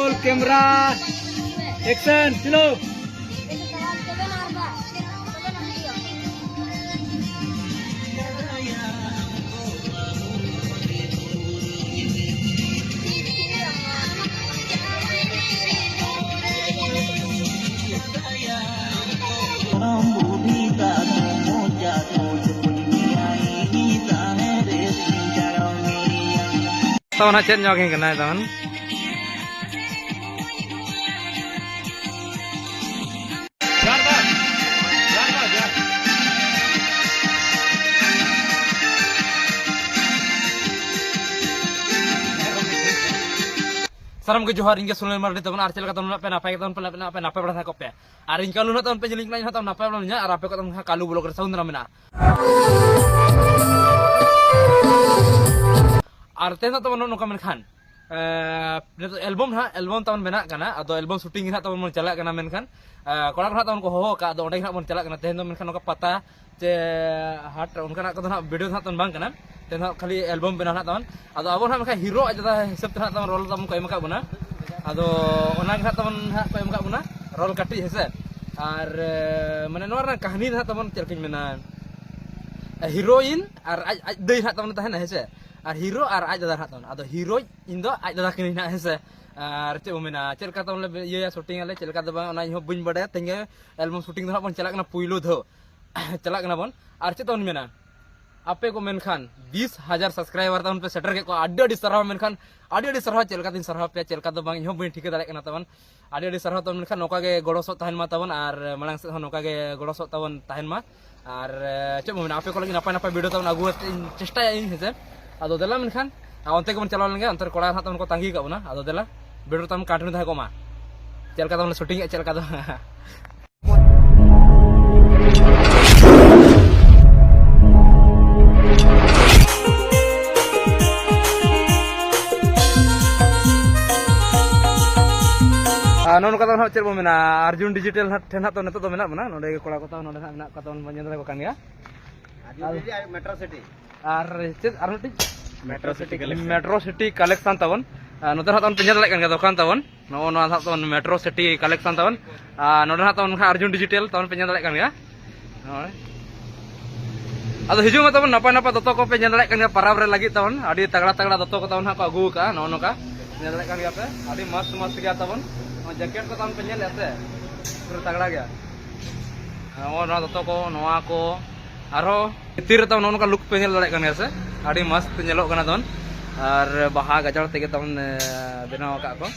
Roll camera action चलो। tahun aja nyogeng kena tahun. Salam ke Johar hingga Sunil Mardi tahun arcel kata nuna pen apa tahun pen apa pada kopi. Arin kalau nuna tahun penjeling lain tahun apa belumnya arape kata nuna kalu bulog kersaun ramena. Artinya tahun nuna kamen kan. Album tahun benak kana atau album syuting tahun mau jalak kana men kan. Kalau tahun ko ho ka atau orang mau jalak kana tahun men kan oka pata je hat unka nak tahun video tahun bang kana. Dan kali album benar tahun atau abon nak hero aja dah hisap tahun role tahun kau emak buna atau orang tahun kau emak buna role kati hisap ar mana nuar kahani tahun cerkin mana heroin ar deh tahun tahan hisap ar hero ar aja dah tahun atau hero indo aja dah kini nak hisap ar cek mana cerkat tahun lebih ya shooting ale cerkat tu bang orang yang bun berdaya tinggal album shooting tu pun celak kena puilu tu celak kena pun ar cek tahun mana आपे को मेनखान 20,000 subscriber तवन पे shutter के को आडी सरहा मेनखान आडी सरहा चेलका दिन सरहा पे चेलका तो बांग बी ठीक दाले कना तवन आडी सरहा तवन मेनखान नोका के गड़ोसो तहन मा तवन आर मलांग से नोका के गड़ोसो तवन तहन मा आर चे मोमेन आपे को लगी नपाय नपाय वीडियो तवन आगु चेष्टा इन हेसे आदो देला मेनखान ओंते को मन चलाव लगे अंतर कोड़ा तवन को तांगी का बना आदो देला वीडियो तवन काटने था को मा चेलका तवन शूटिंग चेलका तो नोन कता ना चेर बो मेना अर्जुन डिजिटल ठेन तो नतो तो मेना बना नोडे कोड़ा कोता नोडे ना कता बन जंदरा को कान गया अर्जुन मेट्रो सिटी आर चेत आर नटी मेट्रो सिटी कलेक्शन तवन नोते ना तवन पिंजा दले कान गया दुकान तवन नो नो ना तवन मेट्रो सिटी कलेक्शन तवन नोडे ना तवन अर्जुन डिजिटल तवन पिंजा दले कान गया आदो हिजु मा तवन नपा नपा दतो को पिंजा दले कान गया परब रे लगी तवन आडी तगड़ा तगड़ा दतो को तवन को अगु का नो नो का पिंजा दले कान गया पे आडी मस्त मस्त गया तवन जैकेट को तवन पेंजल ऐसे पूरा तगड़ा गया और ना दतो को नोआ को आरो तीर तवन नोन का लुक पेंजल दड़े कन ऐसे आडी मस्त नेलो कना तवन और बाहा गजड़ तेगे तवन बनाव का को